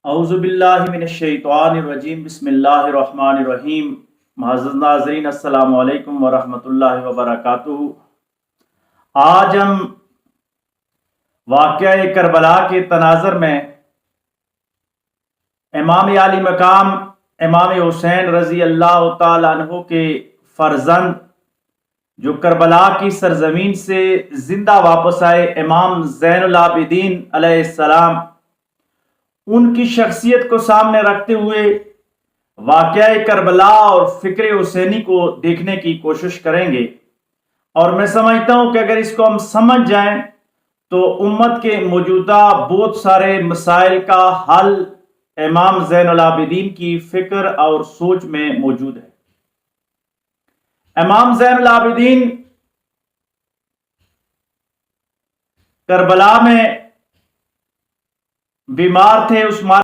اعوذ باللہ من الشیطان الرجیم، بسم اللہ الرحمن الرحیم۔ معزز ناظرین، السلام علیکم ورحمۃ اللہ وبرکاتہ۔ آج ہم واقعہ کربلا کے تناظر میں امام عالی مقام امام حسین رضی اللہ تعالیٰ عنہ کے فرزند جو کربلا کی سرزمین سے زندہ واپس آئے، امام زین العابدین علیہ السلام، ان کی شخصیت کو سامنے رکھتے ہوئے واقعہ کربلا اور فکر حسینی کو دیکھنے کی کوشش کریں گے۔ اور میں سمجھتا ہوں کہ اگر اس کو ہم سمجھ جائیں تو امت کے موجودہ بہت سارے مسائل کا حل امام زین العابدین کی فکر اور سوچ میں موجود ہے۔ امام زین العابدین کربلا میں بیمار تھے، اس